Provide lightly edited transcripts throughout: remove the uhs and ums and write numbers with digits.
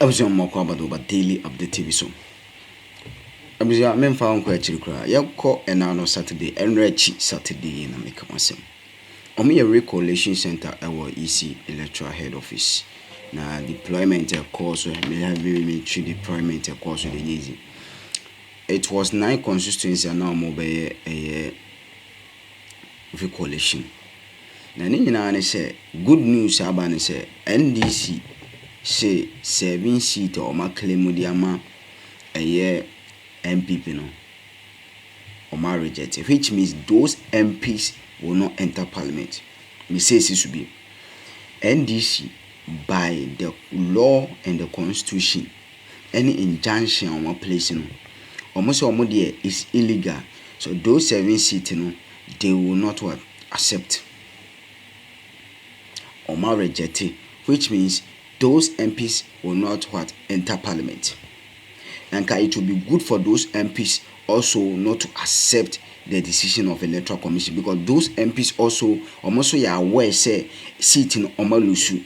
Episode more about daily update TV so. Abusua memfa onko achiri kra. Yekọ enano Saturday, enrechi Saturday na make masem. Omi Recollation Center our EC Electoral Head Office. Na deployment course me have military deployment course the easy. It was 9 constituency now mobile a recollation. Na ni nyina ne say good news aba ne say NDC say 7 seat or ma claim diama a year NPP no or ma reject, which means those MPs will not enter parliament. Me say this should be NDC by the law and the constitution. Any injunction on one place almost there is illegal. So those 7 seats they will not what accept or ma reject it, which means those MPs will not what enter parliament. And it will be good for those MPs also not to accept the decision of electoral commission, because those MPs also almost are aware say seat in Omalusu.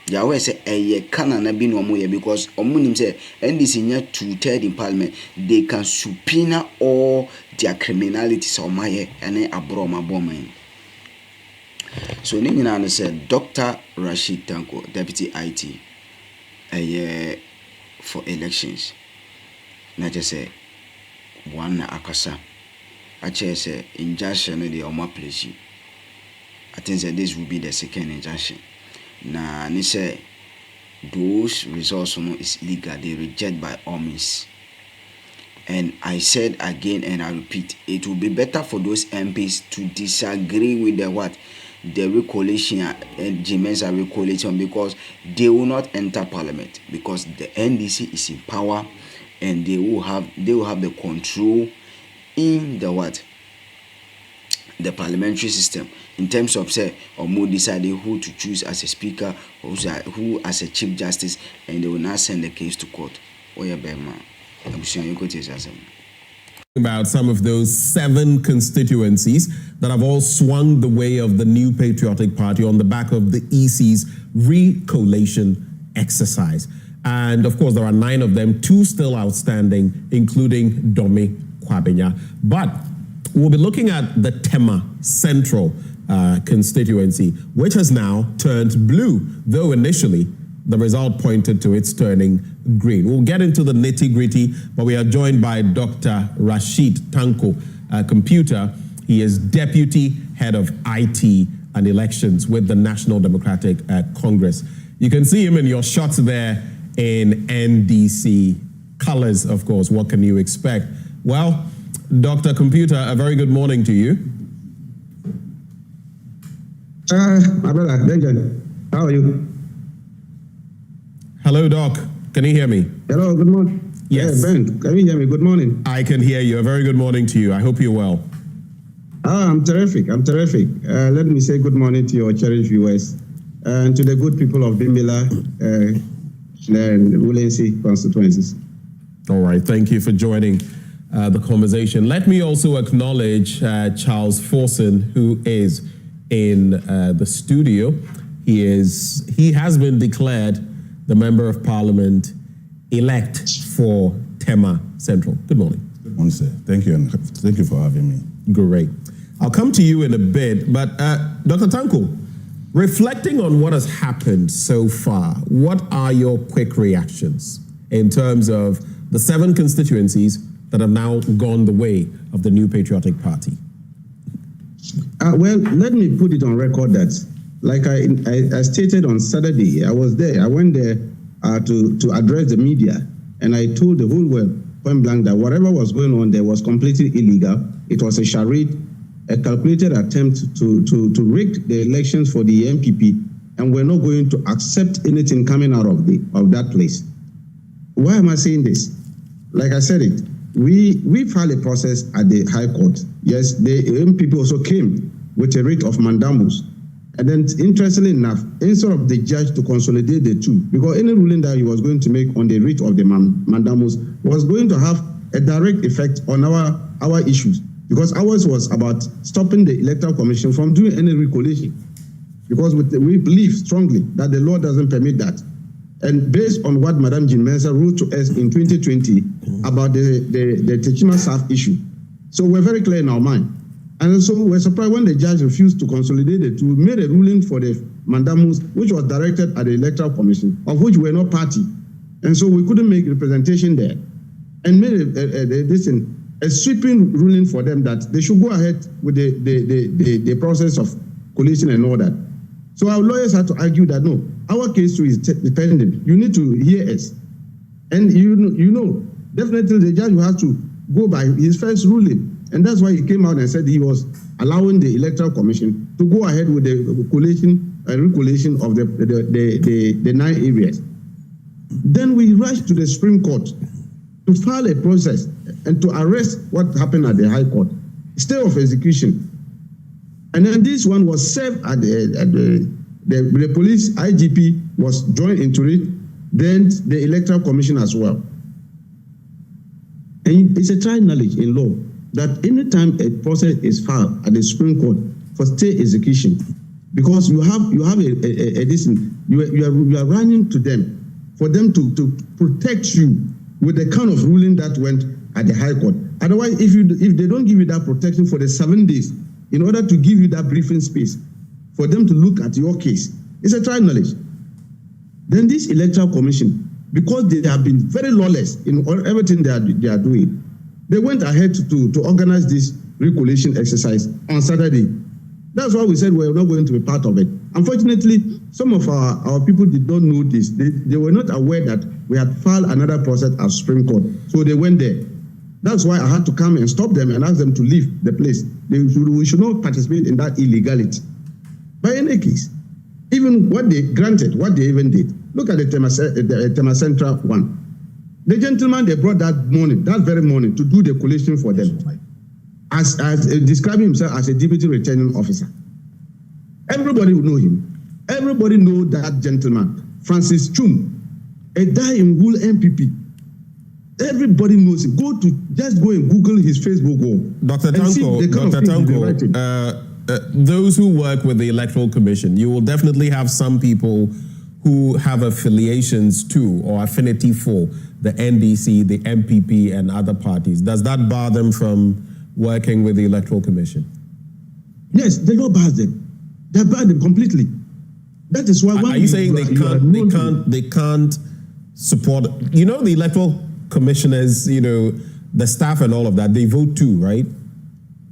They are aware say a canana bin omoye because omunim say NDC near 2/3 in parliament, they can subpoena all their criminalities on my and Akroma bomb. So Nina said Dr. Rashid Tanko, Deputy IT, for elections. Not just say one akasa. I say injunction the Oma place. I think that this will be the second injunction. Now they say those results is illegal. They reject by all means. And I said again and I repeat, it will be better for those MPs to disagree with the what? The recollation and Jimenez recollation, because they will not enter parliament, because the NDC is in power and they will have the control in the what? The parliamentary system in terms of say or more deciding who to choose as a speaker or who as a chief justice, and they will not send the case to court. I'm sure you could say about some of those 7 constituencies that have all swung the way of the New Patriotic Party on the back of the EC's recollation exercise. And of course, there are 9 of them, 2 still outstanding, including Domi Kwabenya. But we'll be looking at the Tema Central constituency, which has now turned blue, though initially the result pointed to its turning green. We'll get into the nitty-gritty, but we are joined by Dr. Rashid Tanko, computer. He is Deputy Head of IT and Elections with the National Democratic Congress. You can see him in your shots there in NDC colors, of course. What can you expect? Well, Dr. Computer, a very good morning to you. My brother, Benjamin, how are you? Hello, Doc. Can you hear me? Hello, good morning. Yes. Ben, can you hear me? Good morning. I can hear you. A very good morning to you. I hope you're well. I'm terrific. Let me say good morning to your cherished viewers and to the good people of Bimbila and Wulensi constituencies. All right. Thank you for joining the conversation. Let me also acknowledge Charles Forson, who is in the studio. He has been declared the Member of Parliament elect for Tema Central. Good morning. Good morning, sir. Thank you, and thank you for having me. Great. I'll come to you in a bit, but Dr. Tanko, reflecting on what has happened so far, what are your quick reactions in terms of the 7 constituencies that have now gone the way of the New Patriotic Party? Well, let me put it on record that, like I stated on Saturday, I was there. I went there to address the media, and I told the whole world point blank that whatever was going on there was completely illegal. It was a charade, a calculated attempt to rig the elections for the NPP, and we're not going to accept anything coming out of that place. Why am I saying this? Like I said it, we filed a process at the High Court. Yes, the NPP also came with a writ of mandamus. And then, interestingly enough, instead of the judge to consolidate the two, because any ruling that he was going to make on the writ of the mandamus was going to have a direct effect on our issues, because ours was about stopping the Electoral Commission from doing any recollation, because we believe strongly that the law doesn't permit that. And based on what Madam Jean Mensah wrote to us in 2020 about the Techima South issue. So we're very clear in our mind. And so we're surprised when the judge refused to consolidate the two, made a ruling for the mandamus, which was directed at the Electoral Commission, of which we're not party. And so we couldn't make representation there. And made a sweeping ruling for them that they should go ahead with the process of collation and all that. So our lawyers had to argue that no, our case too is dependent. You need to hear us. And you know, definitely the judge will have to go by his first ruling. And that's why he came out and said he was allowing the Electoral Commission to go ahead with the collation and recollation of the 9 areas. Then we rushed to the Supreme Court to file a process and to arrest what happened at the High Court, stay of execution. And then this one was served at the police. IGP was joined into it, then the Electoral Commission as well. And it's a trial knowledge in law that anytime a process is filed at the Supreme Court for stay execution, because you are running to them for them to protect you with the kind of ruling that went at the High Court. Otherwise, if they don't give you that protection for the 7 days, in order to give you that briefing space for them to look at your case, it's a trial knowledge. Then this Electoral Commission, because they have been very lawless in everything they are doing, they went ahead to organize this recollation exercise on Saturday. That's why we said we're not going to be part of it. Unfortunately, some of our people did not know this. They were not aware that we had filed another process at Supreme Court. So they went there. That's why I had to come and stop them and ask them to leave the place. We should not participate in that illegality. By any case, even what they granted, what they even did. Look at the Tema Central one. The gentleman they brought that very morning, to do the collation for them, as describing himself as a deputy returning officer. Everybody will know him. Everybody know that gentleman, Francis Chum, a guy in Wool NPP. Everybody knows him. Just go and Google his Facebook wall. Dr. Tanko, those who work with the Electoral Commission, you will definitely have some people who have affiliations to or affinity for the NDC, the NPP, and other parties. Does that bar them from working with the Electoral Commission? Yes, the law bars them. They bar them completely. That is why. Are you saying they can't support? You know, the Electoral Commissioners, you know, the staff and all of that, they vote too, right?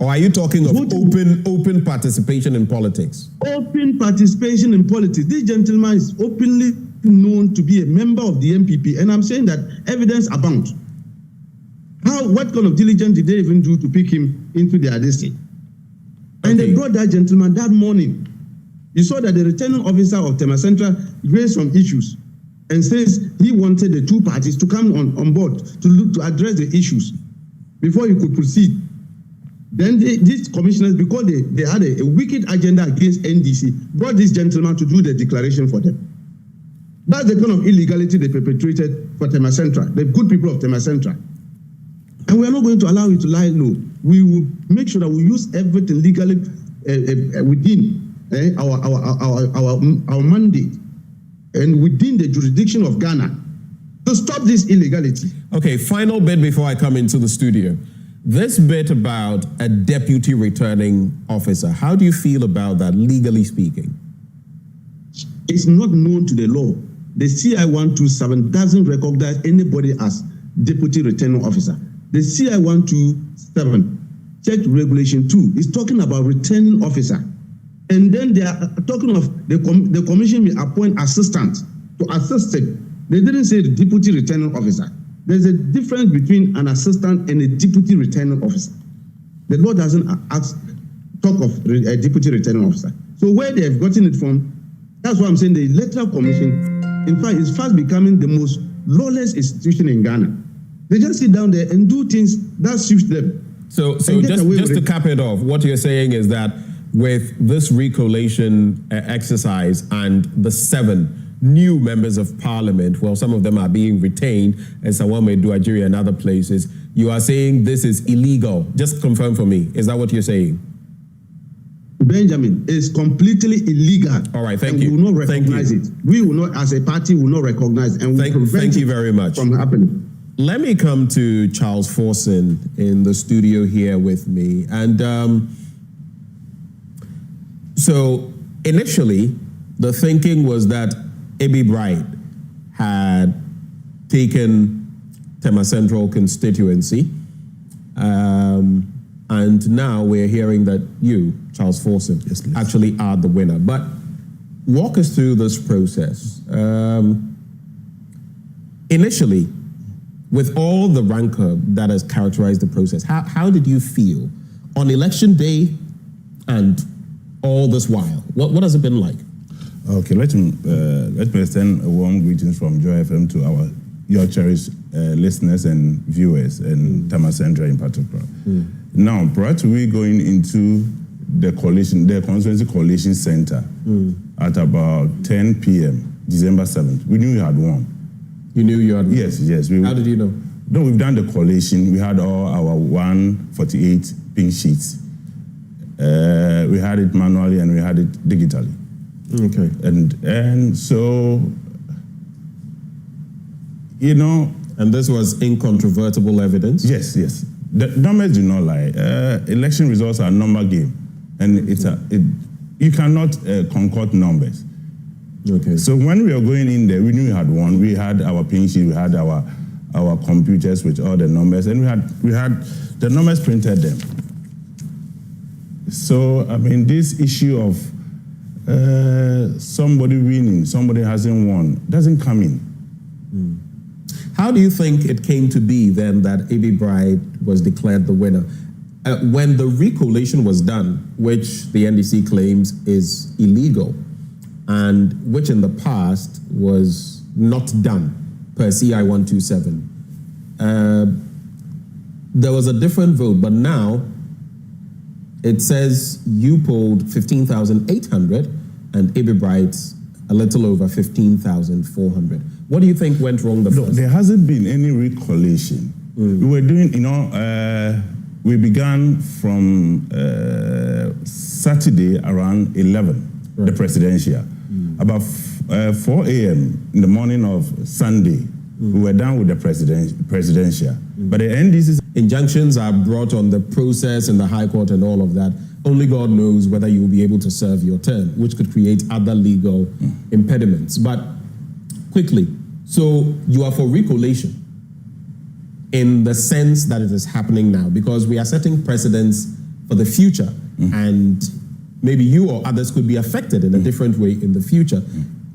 Or are you talking of open participation in politics? Open participation in politics. This gentleman is openly known to be a member of the NPP, and I'm saying that evidence abounds. What kind of diligence did they even do to pick him into their district? And they brought that gentleman that morning. You saw that the returning officer of Tema Central raised some issues and says he wanted the two parties to come on board to address the issues before he could proceed. Then these commissioners, because they had a wicked agenda against NDC, brought this gentleman to do the declaration for them. That's the kind of illegality they perpetrated for Tema Central, the good people of Tema Central. And we are not going to allow you to lie low. We will make sure that we use everything legally within our mandate and within the jurisdiction of Ghana to stop this illegality. Okay, final bit before I come into the studio. This bit about a deputy returning officer, how do you feel about that, legally speaking? It's not known to the law. The CI 127 doesn't recognize anybody as deputy returning officer. The CI 127, Church Regulation 2, is talking about returning officer. And then they are talking of the commission may appoint assistant to assist it. They didn't say the deputy returning officer. There's a difference between an assistant and a deputy returning officer. The law doesn't talk of a deputy returning officer. So where they have gotten it from, that's why I'm saying the Electoral Commission, in fact, is fast becoming the most lawless institution in Ghana. They just sit down there and do things that suits them. So just to cap it off, what you're saying is that with this recollation exercise and the 7 new members of parliament, well, some of them are being retained, and someone may do Nigeria and other places, you are saying this is illegal. Just confirm for me. Is that what you're saying? Benjamin, is completely illegal. All right, thank and you. We will not recognize it. We will not, as a party, will not recognize it, and we will prevent you very much from happening. Let me come to Charles Forson in the studio here with me. And so initially, the thinking was that A.B. Bright had taken Tema Central constituency. And now we're hearing that you, Charles Forson, actually are the winner. But walk us through this process. Initially, with all the rancor that has characterized the process, how did you feel on election day and all this while? What has it been like? Okay, let me extend a warm greetings from Joy FM to your cherished listeners and viewers, and Tema Central in particular. Now, prior to we going into the Constituency Coalition Center at about 10 p.m., December 7th, we knew we had won. You knew you had won? Yes. How did you know? No, we've done the coalition. We had all our 148 pink sheets. We had it manually and we had it digitally. Okay. And so, you know. And this was incontrovertible evidence? Yes. The numbers do not lie. Election results are a number game. And you cannot concoct numbers. Okay. So when we were going in there, we knew we had won. We had our pink sheet, we had our computers with all the numbers, and we had the numbers printed them. So I mean, this issue of somebody winning, somebody hasn't won, doesn't come in. How do you think it came to be then that A.B. Bright was declared the winner? When the recollation was done, which the NDC claims is illegal, and which in the past was not done per CI 127, there was a different vote, but now it says you polled 15,800 and A.B. Bright a little over 15,400. What do you think went wrong the first? There hasn't been any recollation. We were doing, we began from Saturday around 11, the presidential. About 4 a.m. in the morning of Sunday, we were done with the presidential. But the NDC injunctions are brought on the process in the High Court and all of that. Only God knows whether you will be able to serve your term, which could create other legal impediments. But quickly, so you are for recollation in the sense that it is happening now, because we are setting precedents for the future, and maybe you or others could be affected in a different way in the future.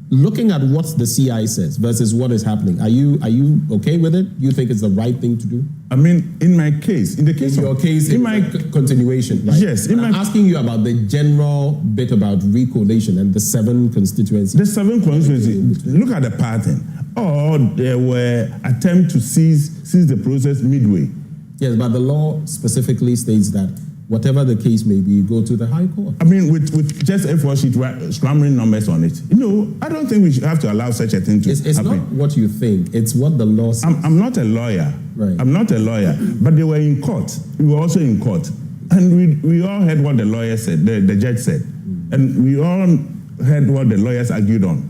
Looking at what the CI says versus what is happening, are you okay with it? You think it's the right thing to do? I mean, in my case, in your case, in my continuation, right? Yes. I'm asking you about the general bit about recollation and the 7 constituencies. The 7 constituencies. Look at the pattern. Or there were attempts to seize the process midway. Yes, but the law specifically states that whatever the case may be, you go to the High Court. I mean, with just A4 sheet scrambling numbers on it. I don't think we should have to allow such a thing to happen. It's not what you think, it's what the law says. I'm not a lawyer. Right. I'm not a lawyer. But they were in court. We were also in court. And we all heard what the lawyer said, the judge said. And we all heard what the lawyers argued on.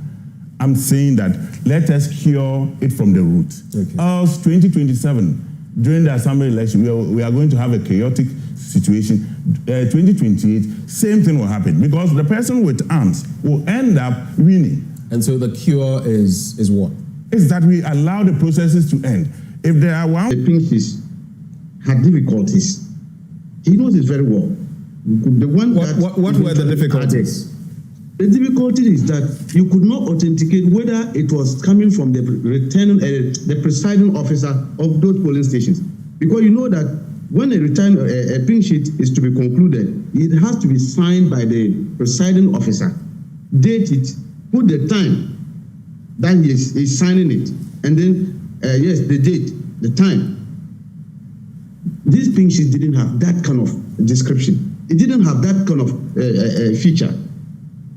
I'm saying that let us cure it from the root. Okay. Else 2027, during the assembly election, we are going to have a chaotic situation. 2028, same thing will happen, because the person with arms will end up winning. And so the cure is what? Is that we allow the processes to end. If there are the pinches had difficulties. He knows it very well. The one what were the difficulties? The difficulty is that you could not authenticate whether it was coming from the the presiding officer of those polling stations, because you know that when a pink sheet is to be concluded, it has to be signed by the presiding officer, date it, put the time that he is signing it, and then yes, the date, the time. This pink sheet didn't have that kind of description. It didn't have that kind of feature.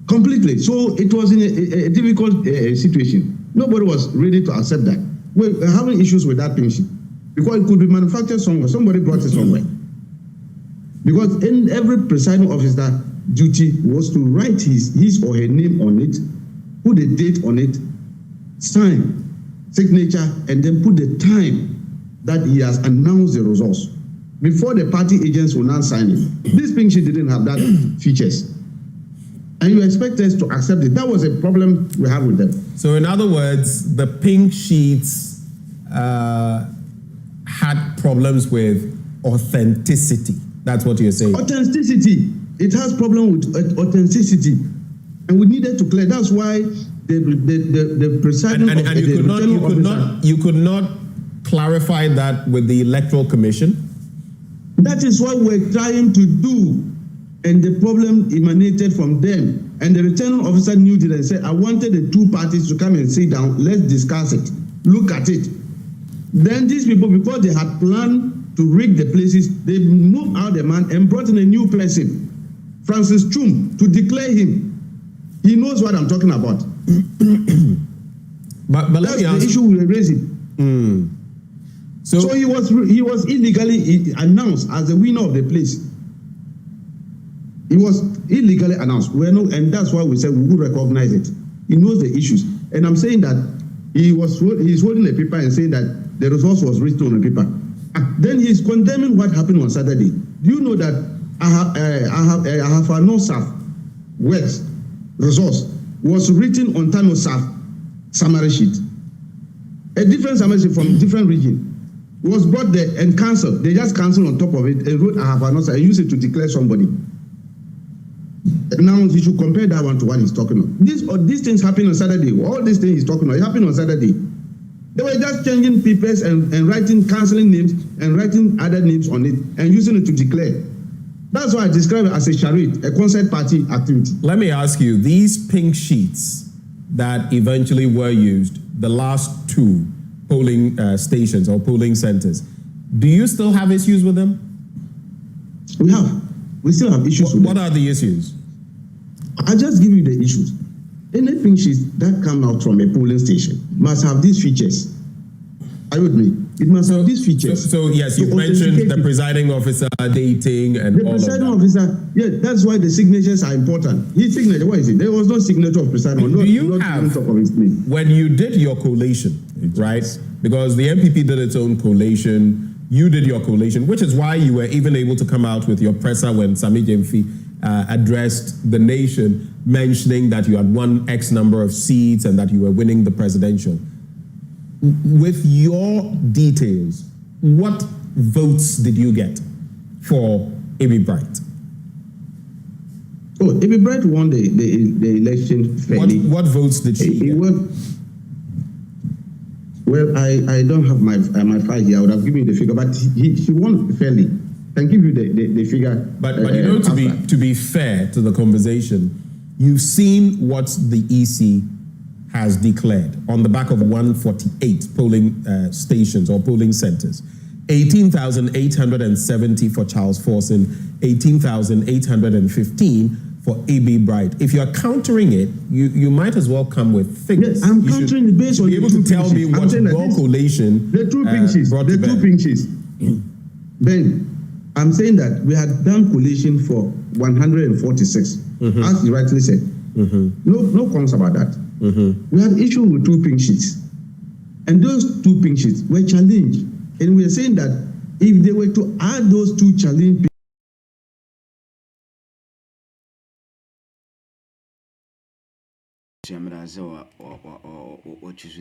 Completely. So it was in a difficult situation. Nobody was ready to accept that. We're having issues with that pink sheet because it could be manufactured somewhere. Somebody brought it somewhere. Because in every presiding officer duty was to write his or her name on it, put a date on it, sign, signature, and then put the time that he has announced the results before the party agents will now sign it. This pink sheet didn't have that features. And you expect us to accept it. That was a problem we have with them. So in other words, the pink sheets had problems with authenticity. That's what you're saying. Authenticity. It has problem with authenticity. And we needed to clear. That's why the presiding and you could not clarify that with the Electoral Commission? That is what we're trying to do. And the problem emanated from them. And the returning officer knew it and said, I wanted the two parties to come and sit down. Let's discuss it. Look at it. Then these people, because they had planned to rig the places, they moved out the man and brought in a new person, Francis Chum, to declare him. He knows what I'm talking about. but that's the issue we're raising. So he was illegally announced as the winner of the place. He was illegally announced. And that's why we said we would recognize it. He knows the issues. And I'm saying that he's holding a paper and saying that the results was written on the paper. Then he's condemning what happened on Saturday. Do you know that I have a NOSAF works resource was written on TANOSAF summary sheet. A different summary sheet from different region was brought there and cancelled. They just cancelled on top of it and wrote I have a NOSAF and used it to declare somebody. Now you should compare that one to what he's talking about. These things happened on Saturday. All these things he's talking about, it happened on Saturday. They were just changing papers and writing, cancelling names and writing other names on it and using it to declare. That's why I describe it as a charade, a concert party activity. Let me ask you, these pink sheets that eventually were used, the last two polling stations or polling centers, do you still have issues with them? We still have issues with them. What are the issues? I'll just give you the issues. Any pink sheets that come out from a polling station must have these features. Are you with me? It must have these features. So yes, you mentioned the presiding officer dating and all of that. The presiding officer, yeah, that's why the signatures are important. His signature, what is it? There was no signature of presiding. Do you have, when you did your collation, right? Because the NPP did its own collation, you did your collation, which is why you were even able to come out with your presser when Sami Jemfi addressed the nation, mentioning that you had won X number of seats and that you were winning the presidential. With your details, what votes did you get for Ebi Bright? Oh, Ebi Bright won the election fairly. What votes did she get? Well, I don't have my file here. I would have given you the figure, but she won fairly. I can give you the figure. But you know, to be fair to the conversation, you've seen what the EC has declared on the back of 148 polling stations or polling centers. 18,870 for Charles Forson, 18,815 for Ebi Bright. If you're countering it, you might as well come with figures. Yes, I'm countering it based on be able to tell me what your collation the two pink sheets. The two pink sheets. Ben, I'm saying that we had done collation for 146, as you rightly said. No comments about that. We had issue with two pink sheets, and those two pink sheets were challenged, and we are saying that if they were to add those two challenged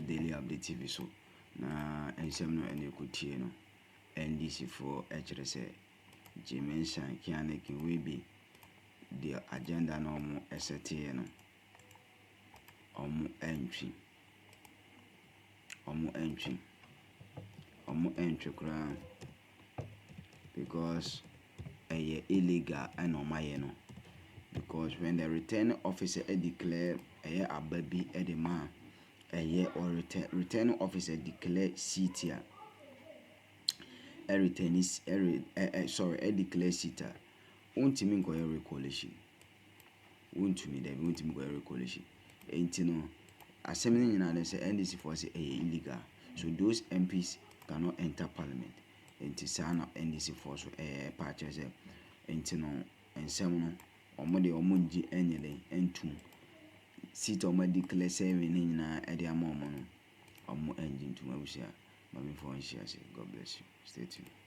daily update TV so na ensem no ene kutie no NDC for HRS Jimensan kiane ki we be the agenda no mo esete no omo entry kra because illegal and omaye no because when the returning officer declare ababi edema or returning officer declare seat declare seat untimi go recollection untimi go recollection entino assembly nyina say NDC for say illegal, so those MPs cannot enter parliament. Enti sana NDC for so purchase entino ensem no ɔmo de ɔmo ngye enyele entum seat ɔmo declare serving ne nyina ɛde ama ɔmo no ɔmo engine ntum abusua mami for nhyia se. God bless you. Stay tuned.